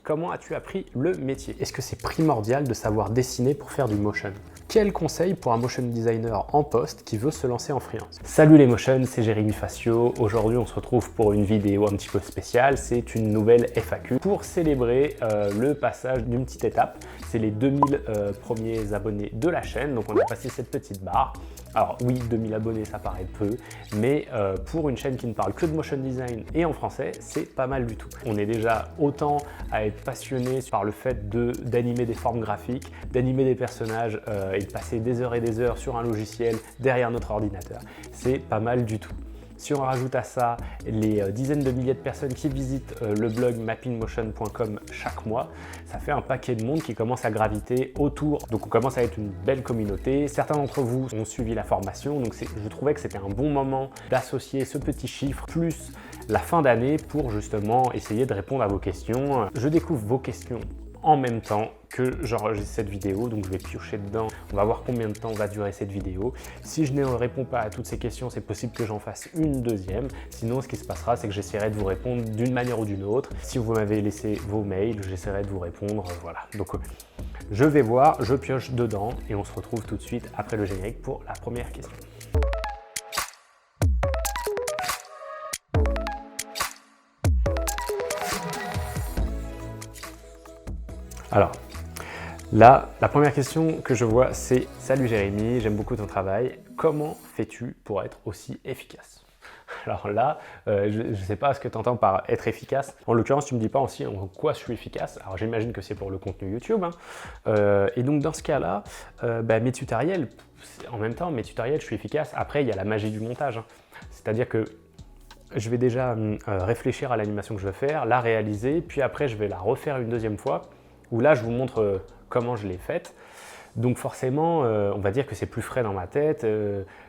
comment as-tu appris le métier? Est-ce que c'est primordial de savoir dessiner pour faire du motion? Quel conseil pour un motion designer en poste qui veut se lancer en freelance? Salut les motion, c'est Jérémy Facio. Aujourd'hui, on se retrouve pour une vidéo un petit peu spéciale. C'est une nouvelle FAQ pour célébrer le passage d'une petite étape. C'est les 2000 premiers abonnés de la chaîne. Donc, on a passé cette petite barre. Alors oui, 2000 abonnés, ça paraît peu, mais pour une chaîne qui ne parle que de motion design et en français, c'est pas mal du tout. On est déjà autant à être passionné par le fait d'animer des formes graphiques, d'animer des personnages et de passer des heures et des heures sur un logiciel derrière notre ordinateur. C'est pas mal du tout. Si on rajoute à ça les dizaines de milliers de personnes qui visitent le blog mappingmotion.com chaque mois, ça fait un paquet de monde qui commence à graviter autour. Donc on commence à être une belle communauté. Certains d'entre vous ont suivi la formation, donc je trouvais que c'était un bon moment d'associer ce petit chiffre plus la fin d'année pour justement essayer de répondre à vos questions. Je découvre vos questions en même temps que j'enregistre cette vidéo, donc je vais piocher dedans, on va voir combien de temps va durer cette vidéo. Si je ne réponds pas à toutes ces questions, c'est possible que j'en fasse une deuxième, sinon ce qui se passera, c'est que j'essaierai de vous répondre d'une manière ou d'une autre. Si vous m'avez laissé vos mails, j'essaierai de vous répondre, voilà. Donc je vais voir, je pioche dedans et on se retrouve tout de suite après le générique pour la première question. Alors, là, la première question que je vois, c'est « Salut Jérémy, j'aime beaucoup ton travail. Comment fais-tu pour être aussi efficace ?» Alors là, je ne sais pas ce que tu entends par être efficace. En l'occurrence, tu ne me dis pas aussi en quoi je suis efficace. Alors j'imagine que c'est pour le contenu YouTube. Et donc dans ce cas-là, mes tutoriels, en même temps, mes tutoriels, je suis efficace. Après, il y a la magie du montage. C'est-à-dire que je vais déjà réfléchir à l'animation que je veux faire, la réaliser, puis après, je vais la refaire une deuxième fois, où là, je vous montre comment je l'ai faite. Donc forcément, on va dire que c'est plus frais dans ma tête.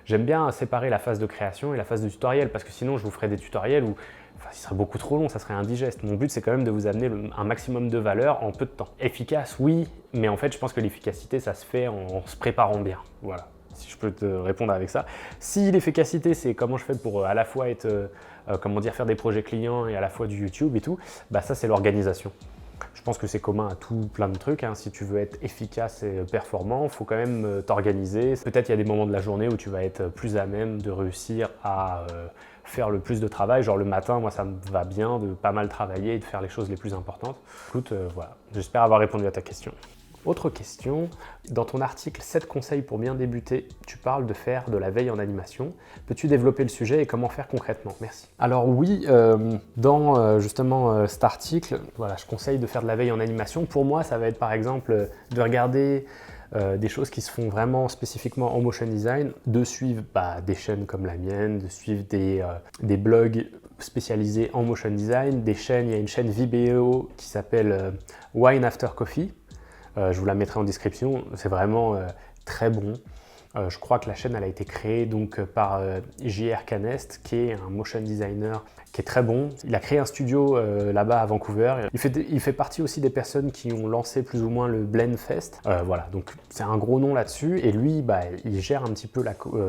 J'aime bien séparer la phase de création et la phase de tutoriel, parce que sinon, je vous ferai des tutoriels où ce serait beaucoup trop long, ça serait indigeste. Mon but, c'est quand même de vous amener un maximum de valeur en peu de temps. Efficace, oui, mais en fait, je pense que l'efficacité, ça se fait en se préparant bien. Voilà, si je peux te répondre avec ça. Si l'efficacité, c'est comment je fais pour à la fois être, faire des projets clients et à la fois du YouTube et tout, ça, c'est l'organisation. Je pense que c'est commun à tout plein de trucs. Si tu veux être efficace et performant, il faut quand même t'organiser. Peut-être il y a des moments de la journée où tu vas être plus à même de réussir à faire le plus de travail. Genre le matin, moi ça me va bien de pas mal travailler et de faire les choses les plus importantes. Écoute, voilà, j'espère avoir répondu à ta question. Autre question, dans ton article 7 conseils pour bien débuter, tu parles de faire de la veille en animation. Peux-tu développer le sujet et comment faire concrètement? Merci. Alors oui, dans justement cet article, voilà, je conseille de faire de la veille en animation. Pour moi, ça va être par exemple de regarder des choses qui se font vraiment spécifiquement en motion design, de suivre des chaînes comme la mienne, de suivre des blogs spécialisés en motion design, des chaînes, il y a une chaîne Vimeo qui s'appelle Wine After Coffee. Je vous la mettrai en description, c'est vraiment très bon. Je crois que la chaîne elle a été créée donc, par J.R. Canest, qui est un motion designer qui est très bon. Il a créé un studio là-bas à Vancouver. Il fait partie aussi des personnes qui ont lancé plus ou moins le Blend Fest. Voilà, donc c'est un gros nom là-dessus. Et lui, il gère un petit peu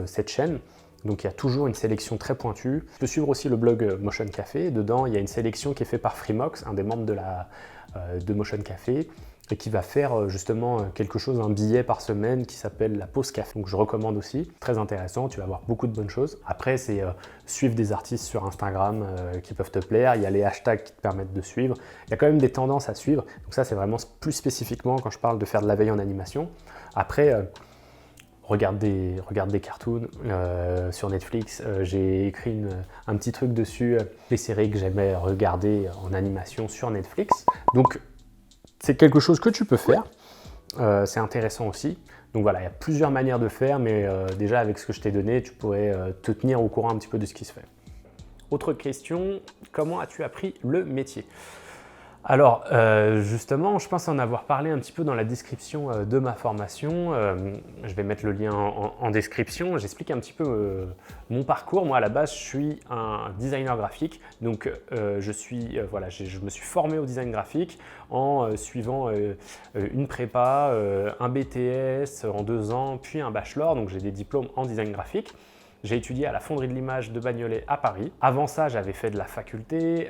cette chaîne. Donc il y a toujours une sélection très pointue. Tu peux suivre aussi le blog Motion Café. Dedans, il y a une sélection qui est faite par Freemox, un des membres de Motion Café, et qui va faire justement quelque chose, un billet par semaine qui s'appelle la pause café. Donc je recommande aussi, très intéressant, tu vas voir beaucoup de bonnes choses. Après, c'est suivre des artistes sur Instagram qui peuvent te plaire, il y a les hashtags qui te permettent de suivre. Il y a quand même des tendances à suivre, donc ça c'est vraiment plus spécifiquement quand je parle de faire de la veille en animation. Après, regarde des cartoons sur Netflix. J'ai écrit un petit truc dessus, les séries que j'aimais regarder en animation sur Netflix. Donc c'est quelque chose que tu peux faire, c'est intéressant aussi. Donc voilà, il y a plusieurs manières de faire, mais déjà avec ce que je t'ai donné, tu pourrais te tenir au courant un petit peu de ce qui se fait. Autre question, comment as-tu appris le métier? Alors justement, je pense en avoir parlé un petit peu dans la description de ma formation. Je vais mettre le lien en description. J'explique un petit peu mon parcours. Moi à la base, je suis un designer graphique. Donc je me suis formé au design graphique en suivant une prépa, un BTS en 2 ans, puis un bachelor. Donc j'ai des diplômes en design graphique. J'ai étudié à la Fonderie de l'Image de Bagnolet à Paris. Avant ça, j'avais fait de la faculté,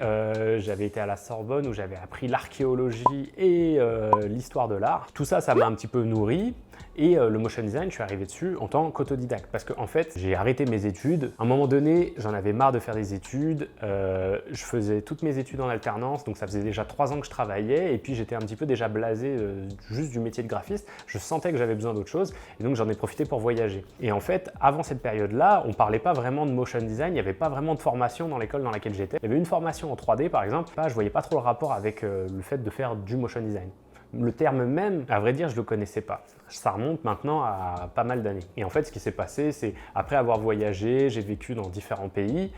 j'avais été à la Sorbonne où j'avais appris l'archéologie et l'histoire de l'art. Tout ça, ça m'a un petit peu nourri. Et le motion design, je suis arrivé dessus en tant qu'autodidacte parce qu'en fait, j'ai arrêté mes études. À un moment donné, j'en avais marre de faire des études. Je faisais toutes mes études en alternance, donc ça faisait déjà 3 ans que je travaillais et puis j'étais un petit peu déjà blasé juste du métier de graphiste. Je sentais que j'avais besoin d'autre chose et donc j'en ai profité pour voyager. Et en fait, avant cette période-là, on parlait pas vraiment de motion design, il n'y avait pas vraiment de formation dans l'école dans laquelle j'étais. Il y avait une formation en 3D par exemple, je voyais pas trop le rapport avec le fait de faire du motion design. Le terme même, à vrai dire, je ne le connaissais pas. Ça remonte maintenant à pas mal d'années. Et en fait, ce qui s'est passé, c'est après avoir voyagé, j'ai vécu dans différents pays.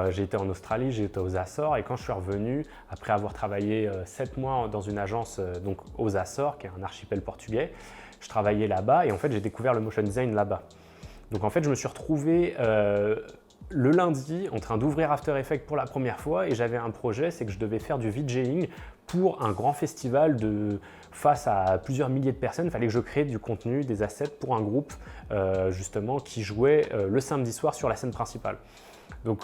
J'ai été en Australie, j'ai été aux Açores. Et quand je suis revenu, après avoir travaillé 7 mois dans une agence donc aux Açores, qui est un archipel portugais, je travaillais là-bas et en fait, j'ai découvert le motion design là-bas. Donc en fait, je me suis retrouvé le lundi en train d'ouvrir After Effects pour la première fois et j'avais un projet, c'est que je devais faire du VJing pour un grand festival face à plusieurs milliers de personnes. Il fallait que je crée du contenu, des assets pour un groupe justement qui jouait le samedi soir sur la scène principale. Donc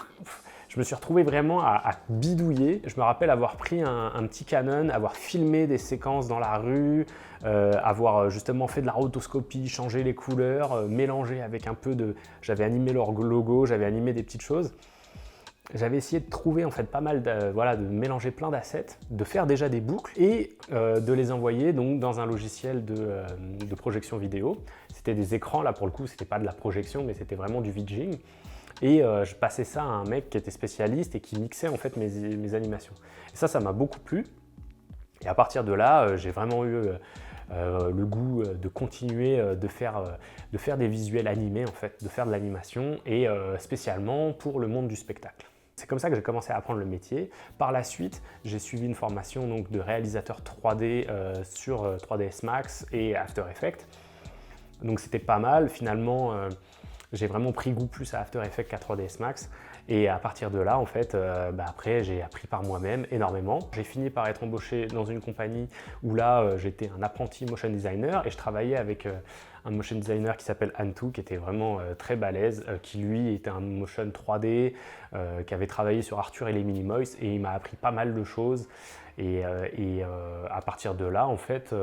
je me suis retrouvé vraiment à bidouiller. Je me rappelle avoir pris un petit Canon, avoir filmé des séquences dans la rue, avoir justement fait de la rotoscopie, changé les couleurs, mélangé avec un peu de... J'avais animé leur logo, j'avais animé des petites choses. J'avais essayé de trouver en fait pas mal de mélanger plein d'assets, de faire déjà des boucles et de les envoyer donc dans un logiciel de projection vidéo. C'était des écrans, là pour le coup, c'était pas de la projection, mais c'était vraiment du VJing. Et je passais ça à un mec qui était spécialiste et qui mixait en fait mes animations. Et ça m'a beaucoup plu. Et à partir de là, j'ai vraiment eu le goût de continuer de faire des visuels animés en fait, de faire de l'animation et spécialement pour le monde du spectacle. C'est comme ça que j'ai commencé à apprendre le métier. Par la suite, j'ai suivi une formation donc, de réalisateur 3D sur 3ds Max et After Effects. Donc c'était pas mal. Finalement, j'ai vraiment pris goût plus à After Effects qu'à 3ds Max. Et à partir de là, en fait, après, j'ai appris par moi-même énormément. J'ai fini par être embauché dans une compagnie où là, j'étais un apprenti motion designer et je travaillais avec un motion designer qui s'appelle Antou, qui était vraiment très balèze, qui lui était un motion 3D, qui avait travaillé sur Arthur et les Minimoys et il m'a appris pas mal de choses. Et à partir de là, en fait,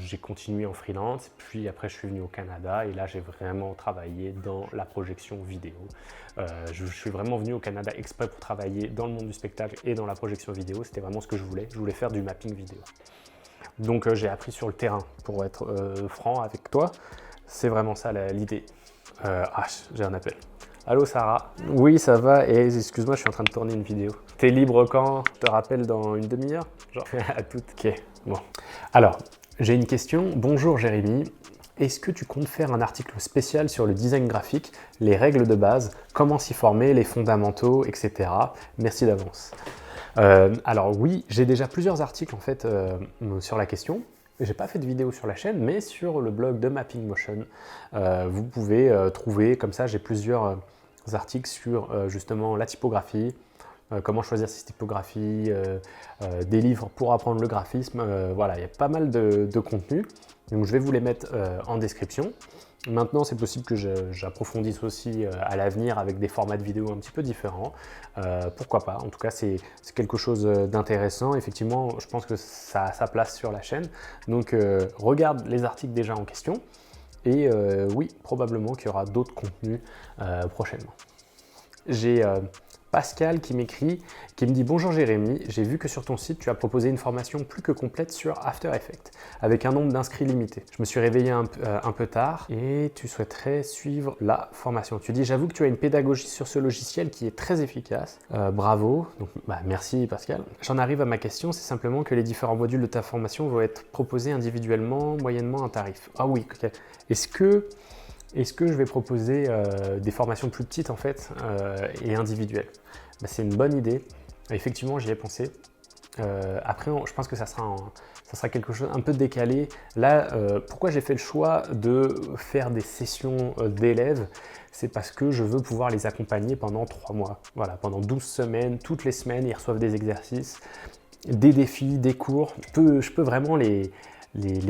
j'ai continué en freelance. Puis après, je suis venu au Canada et là, j'ai vraiment travaillé dans la projection vidéo. Je suis vraiment venu au Canada exprès pour travailler dans le monde du spectacle et dans la projection vidéo. C'était vraiment ce que je voulais. Je voulais faire du mapping vidéo. Donc, j'ai appris sur le terrain, pour être franc avec toi. C'est vraiment ça l'idée. J'ai un appel. Allô Sarah? Oui, ça va, et excuse-moi, je suis en train de tourner une vidéo. T'es libre quand? Je te rappelle dans une demi-heure? Genre, à toutes. Ok, bon. Alors, j'ai une question. Bonjour Jérémy. Est-ce que tu comptes faire un article spécial sur le design graphique, les règles de base, comment s'y former, les fondamentaux, etc. Merci d'avance. Alors oui, j'ai déjà plusieurs articles en fait sur la question. J'ai pas fait de vidéo sur la chaîne, mais sur le blog de Mapping Motion, vous pouvez trouver, comme ça j'ai plusieurs articles sur justement la typographie, comment choisir ses typographies, des livres pour apprendre le graphisme, voilà, il y a pas mal de contenu, donc je vais vous les mettre en description. Maintenant, c'est possible que j'approfondisse aussi à l'avenir avec des formats de vidéo un petit peu différents. Pourquoi pas? En tout cas, c'est quelque chose d'intéressant. Effectivement, je pense que ça a sa place sur la chaîne. Donc, regarde les articles déjà en question. Et oui, probablement qu'il y aura d'autres contenus prochainement. J'ai Pascal qui m'écrit, qui me dit « Bonjour Jérémy, j'ai vu que sur ton site, tu as proposé une formation plus que complète sur After Effects, avec un nombre d'inscrits limité. Je me suis réveillé un peu tard et tu souhaiterais suivre la formation. Tu dis « J'avoue que tu as une pédagogie sur ce logiciel qui est très efficace. Bravo. » Donc, merci Pascal. J'en arrive à ma question, c'est simplement que les différents modules de ta formation vont être proposés individuellement, moyennement un tarif. Ah oui, ok. Est-ce que je vais proposer des formations plus petites en fait et individuelles? C'est une bonne idée. Effectivement, j'y ai pensé. Après, je pense que ça sera quelque chose un peu décalé. Là, pourquoi j'ai fait le choix de faire des sessions d'élèves? C'est parce que je veux pouvoir les accompagner pendant 3 mois. Voilà, pendant 12 semaines, toutes les semaines, ils reçoivent des exercices, des défis, des cours. Je peux vraiment les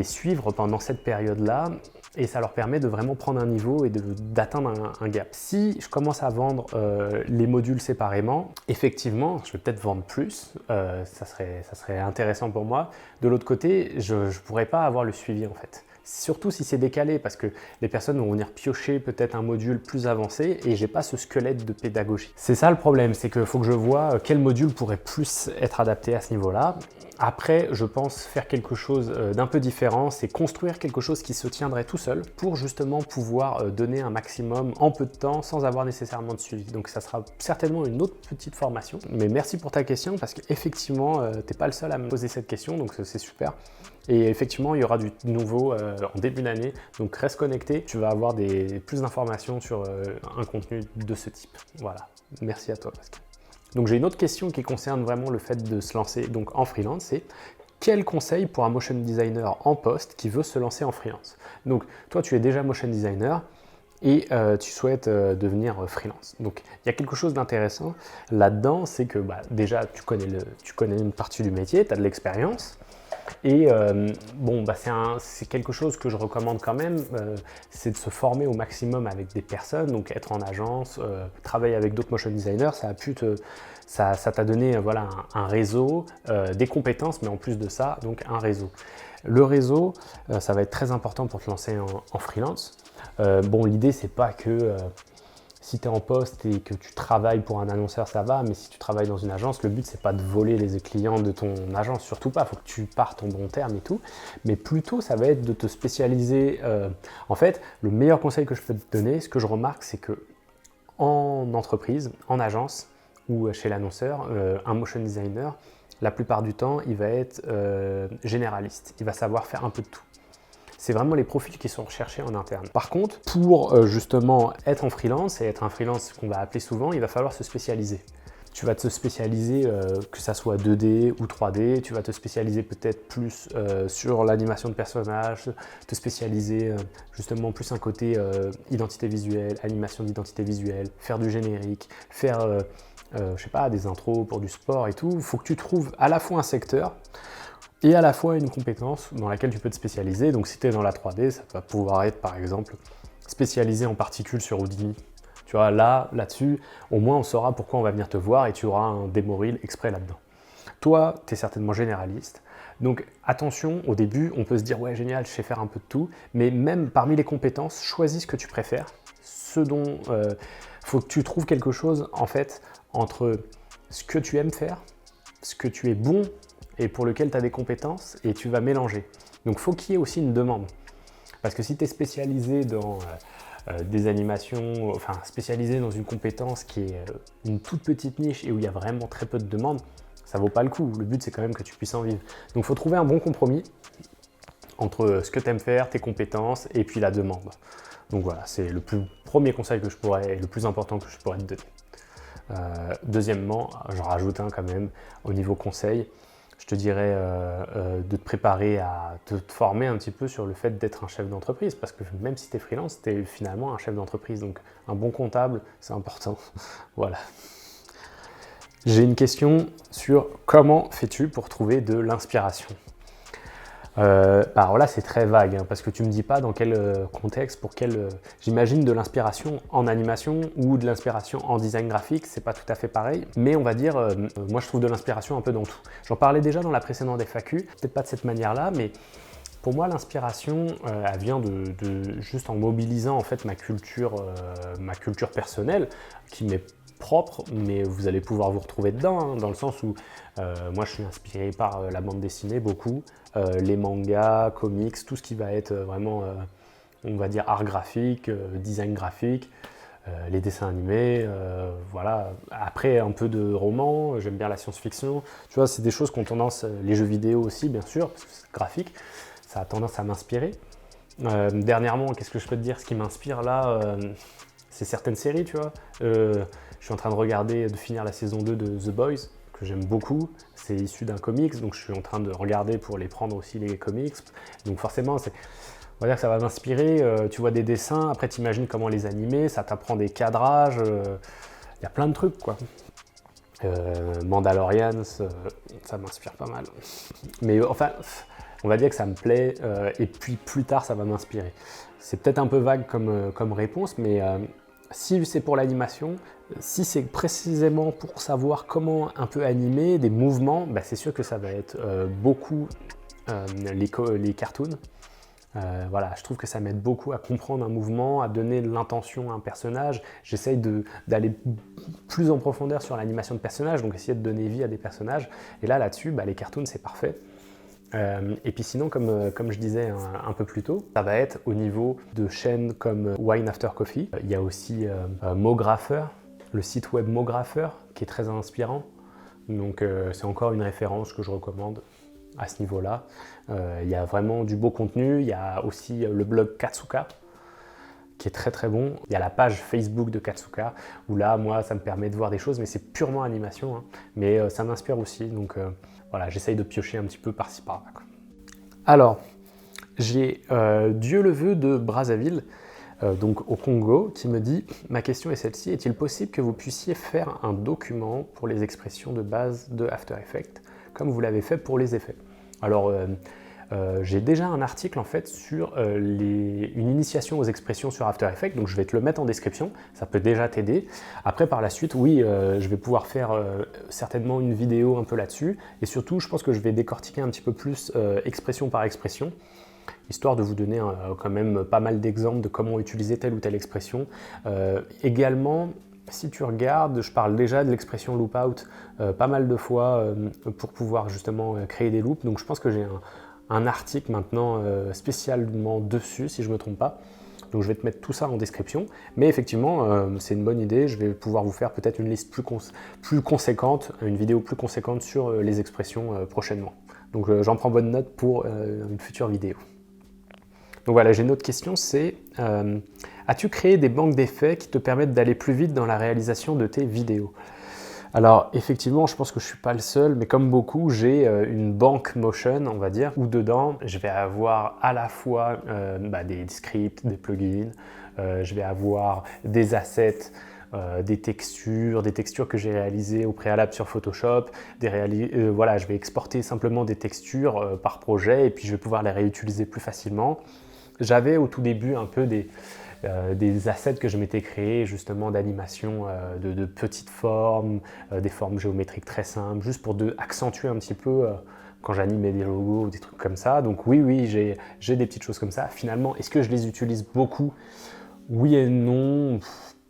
suivre pendant cette période-là. et ça leur permet de vraiment prendre un niveau et d'atteindre un gap. Si je commence à vendre les modules séparément, effectivement, je vais peut-être vendre plus, ça serait intéressant pour moi. De l'autre côté, je ne pourrais pas avoir le suivi en fait. Surtout si c'est décalé, parce que les personnes vont venir piocher peut-être un module plus avancé et j'ai pas ce squelette de pédagogie. C'est ça le problème, c'est qu'il faut que je vois quel module pourrait plus être adapté à ce niveau-là. Après, je pense faire quelque chose d'un peu différent, c'est construire quelque chose qui se tiendrait tout seul pour justement pouvoir donner un maximum en peu de temps sans avoir nécessairement de suivi. Donc ça sera certainement une autre petite formation. Mais merci pour ta question parce qu'effectivement, tu n'es pas le seul à me poser cette question, donc c'est super. Et effectivement, il y aura du nouveau en début d'année, donc reste connecté, tu vas avoir plus d'informations sur un contenu de ce type. Voilà, merci à toi Pascal. Donc j'ai une autre question qui concerne vraiment le fait de se lancer donc en freelance, c'est quel conseil pour un motion designer en poste qui veut se lancer en freelance? Donc toi tu es déjà motion designer et tu souhaites devenir freelance. Donc il y a quelque chose d'intéressant là-dedans, c'est que déjà tu connais une partie du métier, tu as de l'expérience. Et c'est quelque chose que je recommande quand même, c'est de se former au maximum avec des personnes, donc être en agence, travailler avec d'autres motion designers, ça t'a donné un réseau, des compétences, mais en plus de ça, donc un réseau. Le réseau, ça va être très important pour te lancer en freelance. L'idée, c'est pas que si tu es en poste et que tu travailles pour un annonceur, ça va, mais si tu travailles dans une agence, le but, c'est pas de voler les clients de ton agence, surtout pas, il faut que tu partes en bon terme et tout, mais plutôt, ça va être de te spécialiser. En fait, le meilleur conseil que je peux te donner, ce que je remarque, c'est que en entreprise, en agence ou chez l'annonceur, un motion designer, la plupart du temps, il va être généraliste, il va savoir faire un peu de tout. C'est vraiment les profils qui sont recherchés en interne. Par contre, pour justement être en freelance et être un freelance qu'on va appeler souvent, il va falloir se spécialiser. Tu vas te spécialiser, que ça soit 2D ou 3D, tu vas te spécialiser peut-être plus sur l'animation de personnages, te spécialiser justement plus un côté identité visuelle, animation d'identité visuelle, faire du générique, faire des intros pour du sport et tout. Il faut que tu trouves à la fois un secteur et à la fois une compétence dans laquelle tu peux te spécialiser. Donc si tu es dans la 3D, ça va pouvoir être par exemple spécialisé en particules sur Houdini. Tu vois, là-dessus, au moins on saura pourquoi on va venir te voir et tu auras un démo reel exprès là-dedans. Toi, tu es certainement généraliste. Donc attention, au début, on peut se dire « ouais, génial, je sais faire un peu de tout », mais même parmi les compétences, choisis ce que tu préfères. Ce dont faut que tu trouves quelque chose en fait entre ce que tu aimes faire, ce que tu es bon et pour lequel tu as des compétences et tu vas mélanger. Donc il faut qu'il y ait aussi une demande. Parce que si tu es spécialisé dans des animations, enfin spécialisé dans une compétence qui est une toute petite niche et où il y a vraiment très peu de demandes, ça vaut pas le coup. Le but c'est quand même que tu puisses en vivre. Donc il faut trouver un bon compromis entre ce que tu aimes faire, tes compétences et puis la demande. Donc voilà, c'est le premier conseil que je pourrais, le plus important que je pourrais te donner. Deuxièmement, j'en rajoute un quand même au niveau conseil. Je te dirais de te préparer à te former un petit peu sur le fait d'être un chef d'entreprise, parce que même si tu es freelance, tu es finalement un chef d'entreprise, donc un bon comptable, c'est important. Voilà. J'ai une question sur comment fais-tu pour trouver de l'inspiration. Alors là, c'est très vague, hein, parce que tu me dis pas dans quel contexte, j'imagine de l'inspiration en animation ou de l'inspiration en design graphique, c'est pas tout à fait pareil, mais on va dire, moi je trouve de l'inspiration un peu dans tout. J'en parlais déjà dans la précédente FAQ, peut-être pas de cette manière-là, mais pour moi, l'inspiration, elle vient de juste en mobilisant en fait ma culture personnelle, qui m'est propre, mais vous allez pouvoir vous retrouver dedans, hein, dans le sens où moi je suis inspiré par la bande dessinée beaucoup, les mangas, comics, tout ce qui va être vraiment, on va dire, art graphique, design graphique, les dessins animés, voilà. Après, un peu de roman, j'aime bien la science-fiction, tu vois, c'est des choses qui ont tendance, les jeux vidéo aussi, bien sûr, parce que c'est graphique, ça a tendance à m'inspirer. Dernièrement, qu'est-ce que je peux te dire? Ce qui m'inspire là, c'est certaines séries, tu vois. Je suis en train de finir la saison 2 de The Boys, que j'aime beaucoup. C'est issu d'un comics, donc je suis en train de regarder pour les prendre aussi, les comics. Donc forcément, on va dire que ça va m'inspirer. Tu vois des dessins, après tu imagines comment les animer, ça t'apprend des cadrages. Il y a plein de trucs, quoi. Mandalorian, ça m'inspire pas mal. Mais enfin, On va dire que ça me plaît et puis plus tard ça va m'inspirer. C'est peut-être un peu vague comme réponse, mais si c'est pour l'animation, si c'est précisément pour savoir comment un peu animer des mouvements, bah c'est sûr que ça va être beaucoup les cartoons. Voilà, je trouve que ça m'aide beaucoup à comprendre un mouvement, à donner de l'intention à un personnage. J'essaye d'aller plus en profondeur sur l'animation de personnages, donc essayer de donner vie à des personnages. Et là-dessus, bah, les cartoons, c'est parfait. Et puis sinon, comme je disais un peu plus tôt, ça va être au niveau de chaînes comme Wine After Coffee. Il y a aussi Mographer, le site web Mographer, qui est très inspirant. Donc c'est encore une référence que je recommande à ce niveau-là. Il y a vraiment du beau contenu. Il y a aussi le blog Katsuka, qui est très très bon. Il y a la page Facebook de Katsuka, où là, moi, ça me permet de voir des choses, mais c'est purement animation, hein. Mais ça m'inspire aussi, donc voilà, j'essaye de piocher un petit peu par-ci par-là, quoi. Alors, j'ai Dieu le veut de Brazzaville, donc au Congo, qui me dit « Ma question est celle-ci, est-il possible que vous puissiez faire un document pour les expressions de base de After Effects, comme vous l'avez fait pour les effets ?» Alors, j'ai déjà un article en fait sur une initiation aux expressions sur After Effects, donc je vais te le mettre en description, ça peut déjà t'aider. Après par la suite, oui, je vais pouvoir faire certainement une vidéo un peu là-dessus, et surtout je pense que je vais décortiquer un petit peu plus expression par expression, histoire de vous donner quand même pas mal d'exemples de comment utiliser telle ou telle expression. Également, si tu regardes, je parle déjà de l'expression loop out pas mal de fois pour pouvoir justement créer des loops, donc je pense que j'ai un article maintenant spécialement dessus, si je ne me trompe pas. Donc je vais te mettre tout ça en description. Mais effectivement, c'est une bonne idée. Je vais pouvoir vous faire peut-être une liste plus conséquente, une vidéo plus conséquente sur les expressions prochainement. Donc j'en prends bonne note pour une future vidéo. Donc voilà, j'ai une autre question, c'est as-tu créé des banques d'effets qui te permettent d'aller plus vite dans la réalisation de tes vidéos? Alors effectivement, je pense que je ne suis pas le seul, mais comme beaucoup, j'ai une banque Motion, on va dire, où dedans, je vais avoir à la fois des scripts, des plugins, je vais avoir des assets, des textures que j'ai réalisées au préalable sur Photoshop, voilà, je vais exporter simplement des textures par projet et puis je vais pouvoir les réutiliser plus facilement. J'avais au tout début un peu des assets que je m'étais créés justement d'animation de petites formes, des formes géométriques très simples, juste pour accentuer un petit peu quand j'animais des logos ou des trucs comme ça. Donc oui, j'ai des petites choses comme ça. Finalement, est-ce que je les utilise beaucoup? Oui et non,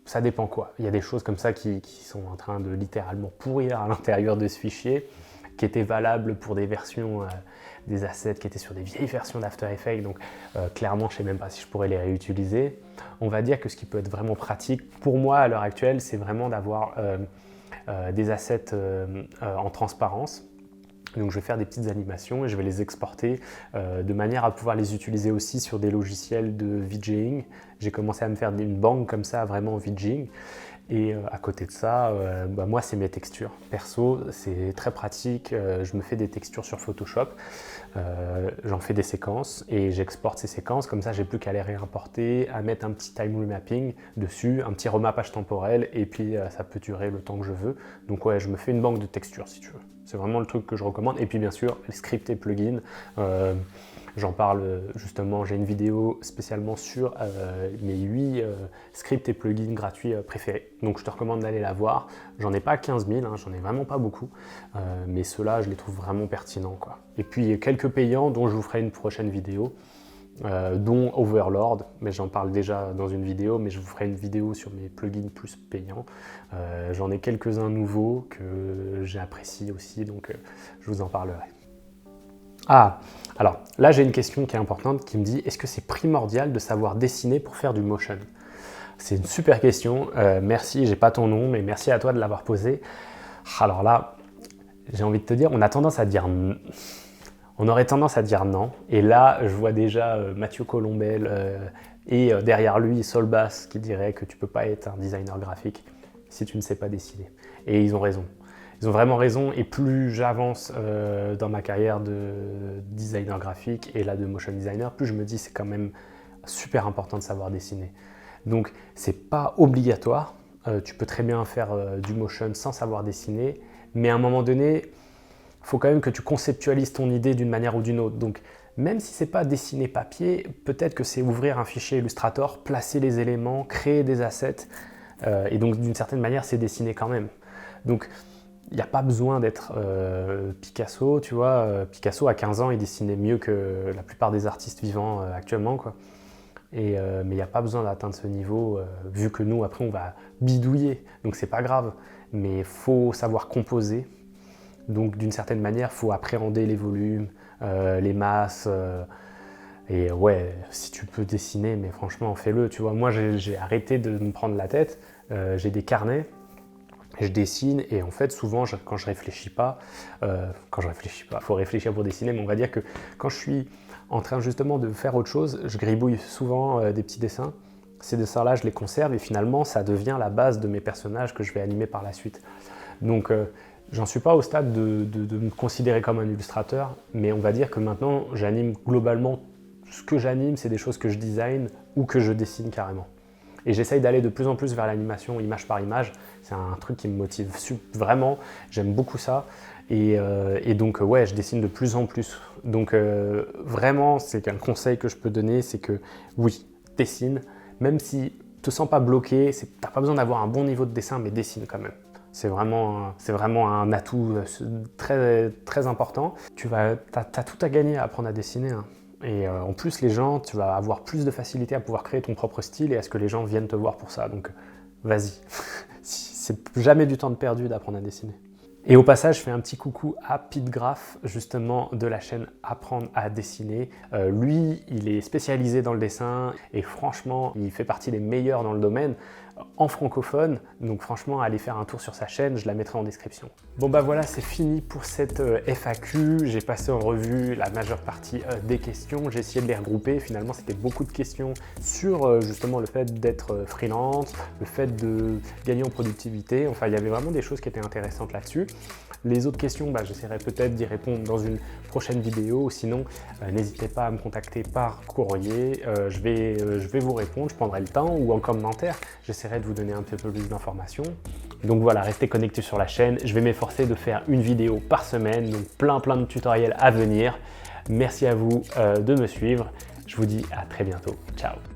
ça dépend quoi. Il y a des choses comme ça qui sont en train de littéralement pourrir à l'intérieur de ce fichier, qui étaient valables pour des versions des assets qui étaient sur des vieilles versions d'After Effects, donc clairement je ne sais même pas si je pourrais les réutiliser. On va dire que ce qui peut être vraiment pratique pour moi à l'heure actuelle, c'est vraiment d'avoir des assets en transparence. Donc je vais faire des petites animations et je vais les exporter de manière à pouvoir les utiliser aussi sur des logiciels de VJing. J'ai commencé à me faire une banque comme ça, vraiment VJing. Et à côté de ça, moi c'est mes textures. Perso, c'est très pratique, je me fais des textures sur Photoshop, j'en fais des séquences et j'exporte ces séquences, comme ça j'ai plus qu'à les réimporter, à mettre un petit time remapping dessus, un petit remappage temporel et puis ça peut durer le temps que je veux. Donc ouais, je me fais une banque de textures si tu veux. C'est vraiment le truc que je recommande. Et puis bien sûr, les scripts et plugins. J'en parle justement, j'ai une vidéo spécialement sur mes 8 scripts et plugins gratuits préférés. Donc je te recommande d'aller la voir. J'en ai pas 15 000, hein, j'en ai vraiment pas beaucoup. Mais ceux-là, je les trouve vraiment pertinents, quoi. Et puis quelques payants dont je vous ferai une prochaine vidéo. Dont Overlord, mais j'en parle déjà dans une vidéo, mais je vous ferai une vidéo sur mes plugins plus payants. J'en ai quelques-uns nouveaux que j'apprécie aussi, donc je vous en parlerai. Ah, alors là j'ai une question qui est importante qui me dit est-ce que c'est primordial de savoir dessiner pour faire du motion? C'est une super question, merci, j'ai pas ton nom, mais merci à toi de l'avoir posée. Alors là, j'ai envie de te dire, on aurait tendance à dire non, et là je vois déjà Mathieu Colombel et derrière lui Solbass qui dirait que tu peux pas être un designer graphique si tu ne sais pas dessiner. Et ils ont raison. Ils ont vraiment raison, et plus j'avance dans ma carrière de designer graphique et là de motion designer, plus je me dis c'est quand même super important de savoir dessiner. Donc c'est pas obligatoire, tu peux très bien faire du motion sans savoir dessiner, mais à un moment donné, il faut quand même que tu conceptualises ton idée d'une manière ou d'une autre. Donc Même si c'est pas dessiner papier, peut-être que c'est ouvrir un fichier Illustrator, placer les éléments, créer des assets, et donc d'une certaine manière, c'est dessiner quand même. Donc, il n'y a pas besoin d'être Picasso, tu vois. Picasso, à 15 ans, il dessinait mieux que la plupart des artistes vivants actuellement, quoi. Mais il n'y a pas besoin d'atteindre ce niveau, vu que nous, après, on va bidouiller, donc c'est pas grave. Mais il faut savoir composer, donc d'une certaine manière, il faut appréhender les volumes, les masses, et ouais, si tu peux dessiner, mais franchement, fais-le, tu vois. Moi, j'ai arrêté de me prendre la tête, j'ai des carnets, je dessine, et en fait, souvent, quand je réfléchis pas, faut réfléchir pour dessiner, mais on va dire que quand je suis en train justement de faire autre chose, je gribouille souvent des petits dessins. Ces dessins-là, je les conserve, et finalement, ça devient la base de mes personnages que je vais animer par la suite. Donc, j'en suis pas au stade de me considérer comme un illustrateur, mais on va dire que maintenant, j'anime globalement, ce que j'anime, c'est des choses que je design ou que je dessine carrément. Et j'essaye d'aller de plus en plus vers l'animation, image par image. C'est un truc qui me motive vraiment, j'aime beaucoup ça. Et donc, ouais, je dessine de plus en plus. Donc, vraiment, c'est un conseil que je peux donner, c'est que oui, dessine, même si tu ne te sens pas bloqué, tu n'as pas besoin d'avoir un bon niveau de dessin, mais dessine quand même. C'est vraiment un atout très, très important. T'as tout à gagner à apprendre à dessiner, hein. Et en plus, les gens, tu vas avoir plus de facilité à pouvoir créer ton propre style et à ce que les gens viennent te voir pour ça. Donc, vas-y. C'est jamais du temps de perdu d'apprendre à dessiner. Et au passage, je fais un petit coucou à Pete Graff, justement de la chaîne Apprendre à dessiner. Lui, il est spécialisé dans le dessin et franchement, il fait partie des meilleurs dans le domaine en francophone. Donc franchement, allez faire un tour sur sa chaîne, je la mettrai en description. Bon bah voilà, c'est fini pour cette FAQ. J'ai passé en revue la majeure partie des questions. J'ai essayé de les regrouper. Finalement, c'était beaucoup de questions sur justement le fait d'être freelance, le fait de gagner en productivité. Enfin, il y avait vraiment des choses qui étaient intéressantes là-dessus. Les autres questions, j'essaierai peut-être d'y répondre dans une prochaine vidéo. Sinon, n'hésitez pas à me contacter par courrier. Je vais vous répondre, je prendrai le temps, ou en commentaire. J'essaierai de vous donner un petit peu plus d'informations. Donc voilà, restez connectés sur la chaîne. Je vais m'efforcer de faire une vidéo par semaine, donc plein de tutoriels à venir. Merci à vous de me suivre. Je vous dis à très bientôt. Ciao!